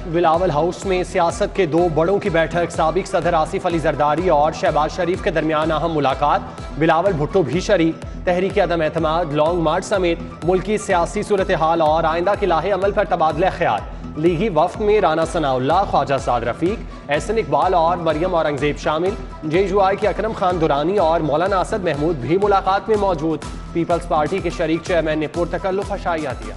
Bilawal house में सियासत के दो बड़ों की बैठक, साबिक सदर आसिफ अली जरदारी और शहबाज शरीफ के दरमियान अहम मुलाकात। बिलावल भुट्टो भी शरीक। तहरीक अदम एतमाद, लॉन्ग मार्च समेत मुल्की सियासी सूरत हाल और आइंदा के लाहे अमल पर तबादला ख्याल। लीगी वफ्द में राना सनाउल्लाह, ख्वाजा साद रफीक, एहसन इकबाल और मरियम औरंगजेब शामिल। JUI के अकरम खान दुरानी और मौलाना असद महमूद भी मुलाकात में मौजूद। पीपल्स पार्टी के शरीक चेयरमैन ने पुरतकल्लुफ अशाइया दिया।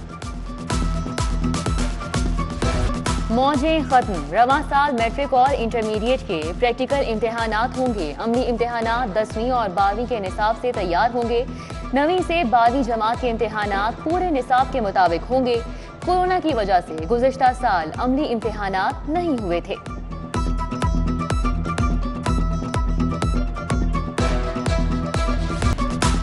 मौजें खत्म। रवां साल मैट्रिक और इंटरमीडिएट के प्रैक्टिकल इम्तिहानात होंगे। अमली इम्तिहानात 10वीं और 12वीं के निसाब से तैयार होंगे। 9वीं से 12वीं जमात के इम्तिहानात पूरे निसाब के मुताबिक होंगे। कोरोना की वजह से गुज़िश्ता साल अमली इम्तिहानात नहीं हुए थे।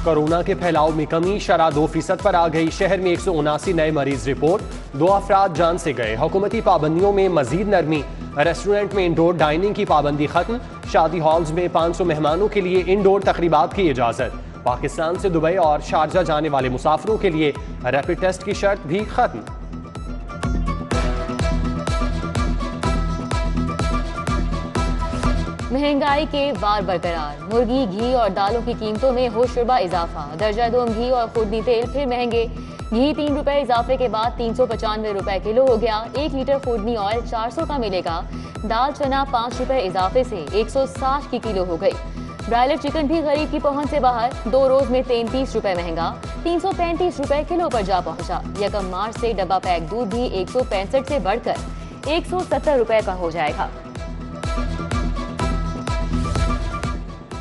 कोरोना के फैलाव में कमी, शरह 2% पर आ गई। शहर में 179 नए मरीज रिपोर्ट। 2 अफराद जान से गए। हुकूमती पाबंदियों में मजीद नरमी। रेस्टोरेंट में इंडोर डाइनिंग की पाबंदी खत्म। शादी हॉल्स में 500 मेहमानों के लिए इंडोर तकरीबात की इजाजत। पाकिस्तान से दुबई और शारजा जाने वाले मुसाफिरों के लिए रैपिड टेस्ट की शर्त भी खत्म। महंगाई के वार बरकरार। मुर्गी, घी और दालों की कीमतों में होशरुबा इजाफा। दर्जा दोम घी और खुर्दी तेल फिर महंगे। घी 3 रुपए इजाफे के बाद 395 रुपए किलो हो गया। 1 लीटर खुर्दी ऑयल 400 का मिलेगा। दाल चना 5 रुपए इजाफे से 160 की किलो हो गई। ब्रायलर चिकन भी गरीब की पहुंच से बाहर। 2 रोज में 33 रुपए महंगा, 335 रुपए किलो पर जा पहुंचा। 1 मार्च से डब्बा पैक दूध भी 165 से बढ़कर 170 रुपए का हो जाएगा।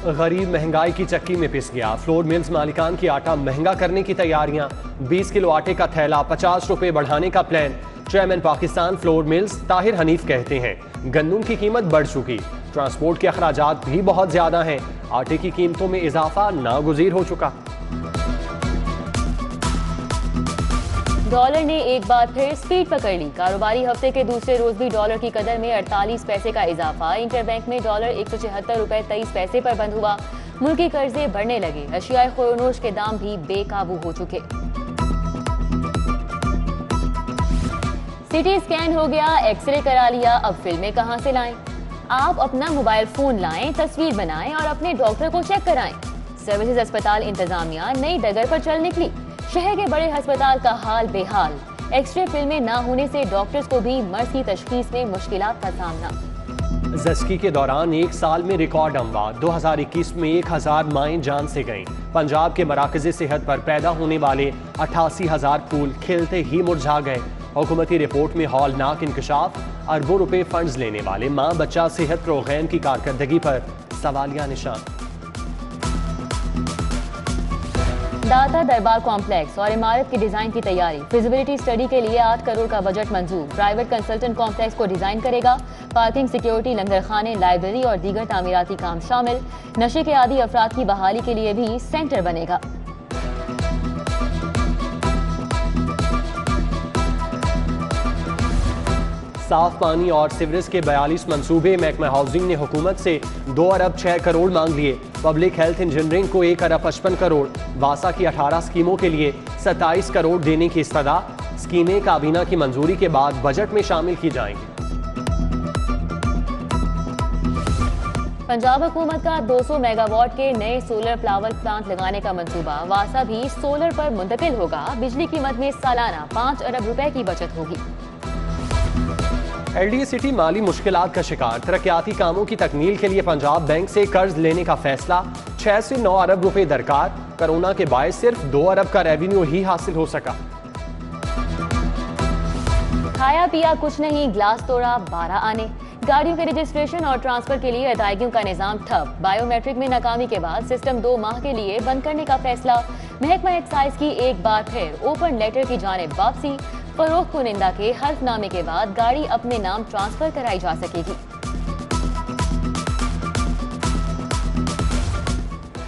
गरीब महंगाई की चक्की में पिस गया। फ्लोर मिल्स मालिकान की आटा महंगा करने की तैयारियां। 20 किलो आटे का थैला 50 रुपए बढ़ाने का plan. Chairman Pakistan flour mills Tahir Hanif कहते हैं गंदम की कीमत बढ़ चुकी, ट्रांसपोर्ट के अखराजात भी बहुत ज्यादा हैं। आटे की कीमतों में इजाफा नागुज़ीर हो चुका। डॉलर ने एक बार फिर स्पीड पकड़ ली। कारोबारी हफ्ते के दूसरे रोज भी डॉलर की कदर में 48 पैसे का इजाफा। इंटरबैंक में डॉलर 176 रुपए 23 पैसे पर बंद हुआ। मुल्की कर्जे बढ़ने लगे। अशियाए खुरोनोश के दाम भी बेकाबू हो चुके। सिटी स्कैन हो गया, एक्सरे करा लिया, अब फिल्में कहां से लाएं? आप अपना मोबाइल फोन लाएं, तस्वीर बनाएं और अपने डॉक्टर को चेक कराएं। सर्विसेज अस्पताल इंतजामिया नई डगर पर चल निकली। शहर के बड़े अस्पताल का हाल बेहाल। एक्सरे फिल्में ना होने से डॉक्टर्स को भी मर्ज की तशखीस में मुश्किलात का सामना। ज़स्की के दौरान एक साल में रिकॉर्ड अमवात। 2021 में 1000 माएँ जान से गईं। पंजाब के मराकज़ सेहत पर पैदा होने वाले 88,000 फूल खिलते ही मुरझा गए। हुकूमती रिपोर्ट में हौलनाक इंकशाफ। अरबों रुपए फंड्स लेने वाले माँ बच्चा सेहत प्रोग्राम की कारकर्दगी पर सवालिया निशान। दाता दरबार कॉम्प्लेक्स और इमारत की डिजाइन की तैयारी। फिजिबिलिटी स्टडी के लिए 8 करोड़ का बजट मंजूर। प्राइवेट कंसल्टेंट कॉम्प्लेक्स को डिजाइन करेगा। पार्किंग, सिक्योरिटी, लंगर खाने, लाइब्रेरी और दीगर तामीराती काम शामिल। नशे के आदी अफराद की बहाली के लिए भी सेंटर बनेगा। साफ पानी और सीवरेज के 42 मंसूबे। महकमा हाउसिंग ने हुकूमत से 2 अरब 6 करोड़ मांग लिए। पब्लिक हेल्थ इंजीनियरिंग को 1 अरब 55 करोड़। वासा की 18 स्कीमों के लिए 27 करोड़ देने की इस्तदा। स्कीमें काबीना की मंजूरी के बाद बजट में शामिल की जाएंगी। पंजाब हुकूमत का 200 मेगावाट के नए सोलर पावर प्लांट लगाने का मंसूबा। वासा भी सोलर पर मुंतकिल होगा। बिजली कीमत में सालाना 5 अरब रुपए की बचत होगी। LDA सिटी माली मुश्किलात का शिकार। तरक्याती कामों की तकमील के लिए पंजाब बैंक से कर्ज लेने का फैसला। 6 से 9 अरब रुपए दरकार। कोरोना के बायस सिर्फ 2 अरब का रेवेन्यू ही हासिल हो सका। खाया पिया कुछ नहीं, ग्लास तोड़ा 12 आने। गाड़ियों के रजिस्ट्रेशन और ट्रांसफर के लिए अदायगियों का निजाम ठप। बायोमेट्रिक में नाकामी के बाद सिस्टम 2 माह के लिए बंद करने का फैसला। महकमा एक्साइज की एक बार फिर ओपन लेटर की जानिब वापसी। फरोख्त कुनिंदा के हल्फनामे के बाद गाड़ी अपने नाम ट्रांसफर कराई जा सकेगी।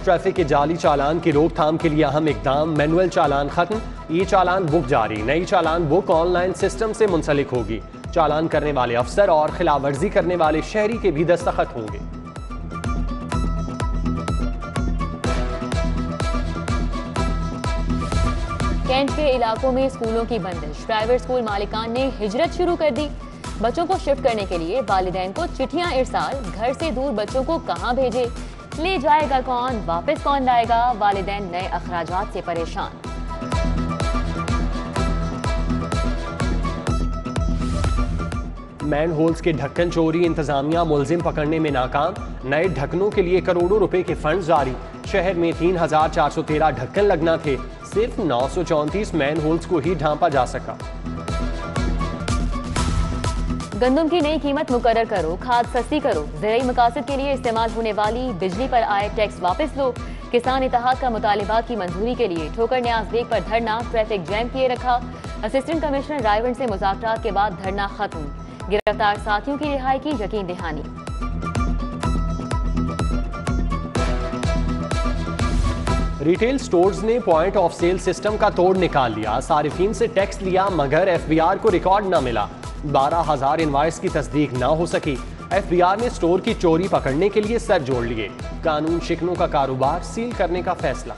ट्रैफिक के जाली चालान की रोकथाम के लिए अहम इकदाम। मैनुअल चालान खत्म, ई चालान बुक जारी। नई चालान बुक ऑनलाइन सिस्टम से मुंसलिक होगी। चालान करने वाले अफसर और खिलाफवर्जी करने वाले शहरी के भी दस्तखत होंगे। कैंट के इलाकों में स्कूलों की बंदिश। प्राइवेट स्कूल मालिकान ने हिजरत शुरू कर दी। बच्चों को शिफ्ट करने के लिए वालिदैन को चिट्ठियां इरसाल, घर से दूर बच्चों को कहां भेजे, ले जाएगा कौन, वापस कौन लाएगा, वालिदैन नए अखराजात से परेशान। मैन होल्स के ढक्कन चोरी, इंतजामिया मुलजिम पकड़ने में नाकाम, नए ढक्कनों के लिए करोड़ों रुपए के फंड जारी। शहर में 3413 ढक्कन लगना थे, सिर्फ 934 मैन होल्स को ही ढांपा जा सका। गंदम की नई कीमत मुकर्रर करो, खाद सस्ती करो, ज़राई मकासद के लिए इस्तेमाल होने वाली बिजली पर आए टैक्स वापस लो। किसान इत्तेहाद का मुतालिबात की मंजूरी के लिए ठोकर न्याज बेग पर धरना, ट्रैफिक जैम किए रखा। असिस्टेंट कमिश्नर रायवंड से मुज़ाकरात के बाद धरना खत्म। गिरफ्तार साथियों की रिहाई की यकीन दहानी। रिटेल स्टोर्स ने पॉइंट ऑफ सेल सिस्टम का तोड़ निकाल लिया। सारिफीन से टैक्स लिया मगर एफबीआर को रिकॉर्ड न मिला। 12,000 इनवाइस की तस्दीक न हो सकी। एफबीआर ने स्टोर की चोरी पकड़ने के लिए सर जोड़ लिए। कानून शिकनों का कारोबार सील करने का फैसला।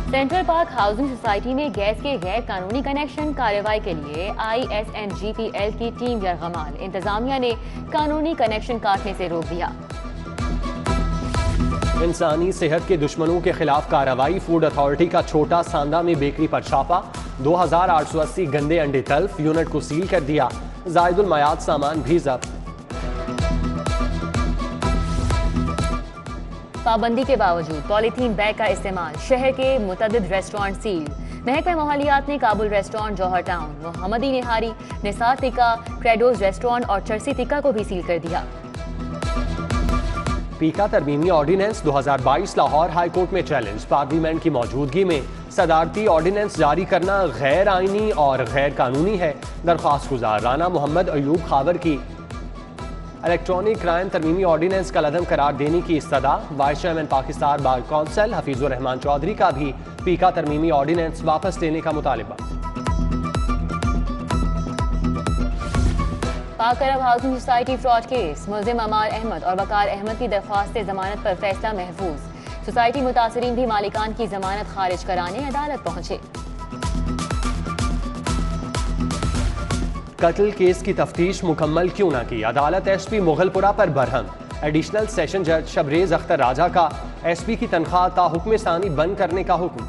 सेंट्रल पार्क हाउसिंग सोसाइटी में गैस के गैर कानूनी कनेक्शन, कार्रवाई के लिए ISNGPL की टीम यरगमाल। इंतजामिया ने कानूनी कनेक्शन काटने से रोक दिया। इंसानी सेहत के दुश्मनों के खिलाफ कार्रवाई। फूड अथॉरिटी का छोटा सांदा में बेकरी पर छापा। 2880 गंदे अंडे तल्फ, यूनिट को सील कर दिया। जायदुल मयाद सामान भी जब्त। पाबंदी के बावजूद पॉलीथीन बैग का इस्तेमाल, शहर के मुतअद्दिद रेस्टोरेंट सील। महकमा माहौलियात ने काबुल रेस्टोरेंट, जौहर टाउन, मोहम्मदी निहारी, निसार टिक्का, क्रेडोज रेस्टोरेंट और चरसी टिक्का को भी सील कर दिया। पीका तरमीमी ऑर्डिनेंस 2022 लाहौर हाई कोर्ट में चैलेंज। पार्लियामेंट की मौजूदगी में सदारती ऑर्डिनेंस जारी करना गैर आईनी और गैर कानूनी है। दरख्वास्त गुजार राना मोहम्मद अयूब खावर की इलेक्ट्रॉनिक क्राइम तरमीमी ऑर्डिनेंस का लदम करार देने की इस्तदा। Vice chairman Pakistan bar council Hafeezur Rahman Chaudhry का भी पीका तरमीमी ऑर्डिनेंस वापस लेने का मुतालिबा। पाक अरब हाउसिंग सोसाइटी फ्रॉड केस, मुल्जिम अमार अहमद और वकार अहमद की दरख्वास्त जमानत पर फैसला महफूज। सोसाइटी मुतासरीन भी मालिकान की जमानत खारिज कराने अदालत पहुंचे। कत्ल केस की तफ्तीश मुकम्मल क्यों न की, अदालत SP मुगलपुरा पर बरहम। एडिशनल सेशन जज शबरेज अख्तर राजा का SP की तनख्वाह ताहुक्म सानी बंद करने का हुक्म।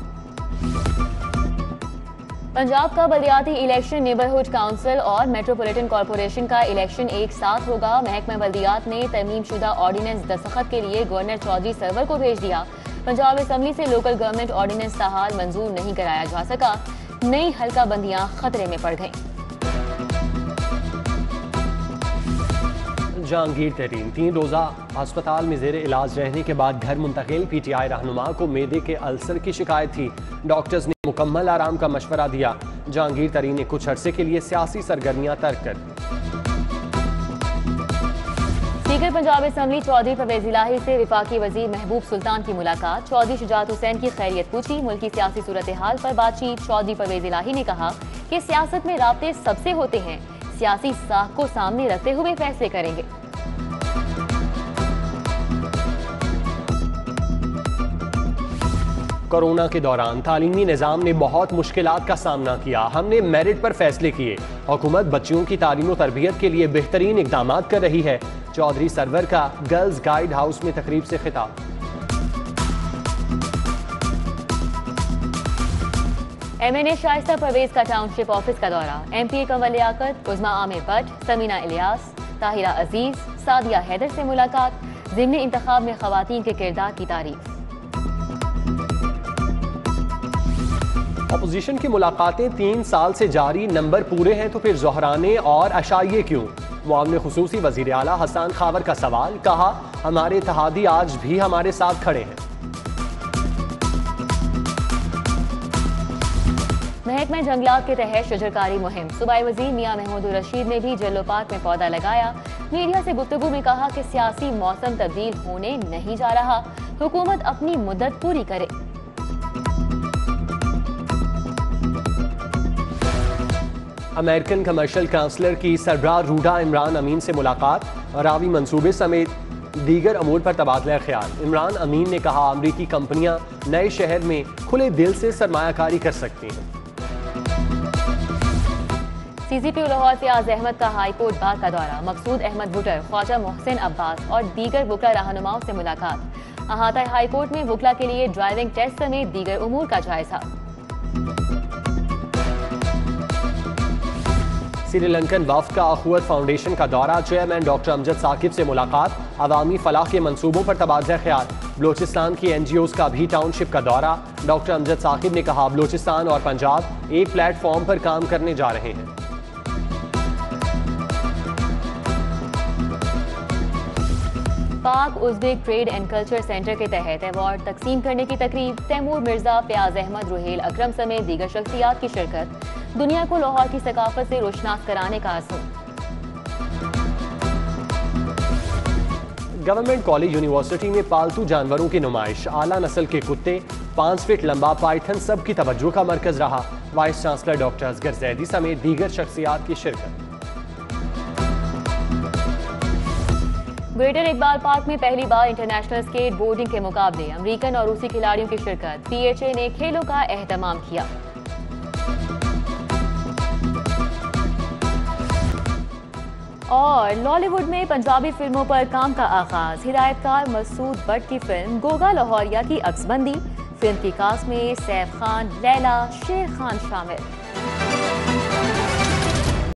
पंजाब का बल्दियाती इलेक्शन, नेबरहुड काउंसिल और मेट्रोपॉलिटन कॉरपोरेशन का इलेक्शन एक साथ होगा। महकमा बल्दियात ने तरमीम शुदा ऑर्डिनेंस दस्तखत के लिए गवर्नर चौधरी सरवर को भेज दिया। पंजाब असम्बली से लोकल गवर्नमेंट ऑर्डिनेंस ताहाल मंजूर नहीं कराया जा सका। नई हल्का बंदियां खतरे में पड़ गईं। जहांगीर तरीन 3 रोज़ा अस्पताल में जेर इलाज रहने के बाद घर मुंतकिल। PTI रहनुमा को मेदे के अल्सर की शिकायत थी। डॉक्टर्स ने मुकम्मल आराम का मशवरा दिया। जहांगीर तरीन ने कुछ अरसे के लिए सियासी सरगर्मियां तर्क कर दी। स्पीकर पंजाब असम्बली चौधरी परवेज इलाही से वफाकी वजीर महबूब सुल्तान की मुलाकात। चौधरी शुजात हुसैन की खैरियत पूछी। मुल्की सियासी सूरत हाल पर बातचीत। चौधरी परवेज इलाही ने कहा कि सियासत में राब्ते सबसे होते हैं, सियासी साख को सामने रखते हुए फैसले करेंगे। कोरोना के दौरान तालीमी निज़ाम ने बहुत मुश्किलात का सामना किया। हमने मेरिट पर फैसले किए। हुकूमत बच्चियों की तालीम और तरबियत के लिए बेहतरीन इकदाम कर रही है। चौधरी सरवर का गर्ल्स गाइड हाउस में तकरीब से खिताब। MNA शाइस्ता परवेज का टाउनशिप ऑफिस का दौरा। MPA कंवल लियाकत, उज़मा आमिर भट्ट, समीना इलियास, ताहिरा अजीज, सादिया हैदर से मुलाकात। ज़िमनी इंतखाब में खवातीन के किरदार की तारीफ। अपोजिशन की मुलाकातें 3 साल से जारी, नंबर पूरे हैं तो फिर जोहराने और अशाइये क्यों? मुआविन खुसूसी वजीर आला हसन खावर का सवाल। कहा हमारे इत्तेहादी आज भी हमारे साथ खड़े हैं। महकमा जंगलात के तहत शजरकारी मुहिम। सूबाई वजीर मियां महमूद रशीद ने भी जल्लो पार्क में पौधा लगाया। मीडिया से गुफ्तगू में कहा कि सियासी मौसम तब्दील होने नहीं जा रहा, हुकूमत अपनी मुद्दत पूरी करे। अमेरिकन कमर्शियल काउंसलर की सरबराह रूडा इमरान अमीन से मुलाकात। रावी मंसूबे समेत दीगर अमूर पर तबादला ख्याल। इमरान अमीन ने कहा अमरीकी कंपनियां नए शहर में खुले दिल से सरमायाकारी कर सकती हैं। सीसीपी लाहौर फयाज अहमद का हाईकोर्ट बार का दौरा, मकसूद अहमद बुटर, ख्वाजा मोहसिन अब्बास और दीगर वुकला रहनुमाओं से मुलाकात। अहाता हाईकोर्ट में वुकला के लिए ड्राइविंग टेस्ट समेत दीगर उमूर का जायजा। श्रीलंकन वफ्द का अखुवत फाउंडेशन का दौरा, चेयरमैन डॉक्टर अमजद साकिब से मुलाकात, अवामी फलाह के मंसूबों पर तबादला ख्याल। बलोचिस्तान की NGOs का भी टाउनशिप का दौरा, डॉक्टर अमजद साकिब ने कहा बलोचिस्तान और पंजाब एक प्लेटफॉर्म पर काम करने जा रहे हैं। पाक Uzbek trade and culture centre के तहत अवार्ड तकसीम करने की तकरीब, तैमूर मिर्जा, फयाज अहमद, रुहेल अकरम समेत दीगर शख्सियात की शिरकत। दुनिया को लाहौर की सकाफत से रोशनास कराने का अज़्म। गवर्नमेंट कॉलेज यूनिवर्सिटी में पालतू जानवरों की नुमाइश, आला नस्ल के कुत्ते, 5 फीट लंबा पाइथन सब की तवज्जो का मरकज रहा। Vice chancellor doctor Asghar Zaidi समेत दीगर शख्सियात की शिरकत। ग्रेटर इकबाल पार्क में पहली बार इंटरनेशनल स्केट बोर्डिंग के मुकाबले, अमरीकन और रूसी खिलाड़ियों की शिरकत। PHA ने खेलों का एहतमाम किया। और लॉलीवुड में पंजाबी फिल्मों पर काम का आगाज, हिदायतकार मसूद भट्ट की फिल्म गोगा लाहौरिया की अक्सबंदी। फिल्म की कास्ट में सैफ खान, लैला, शेर खान शामिल।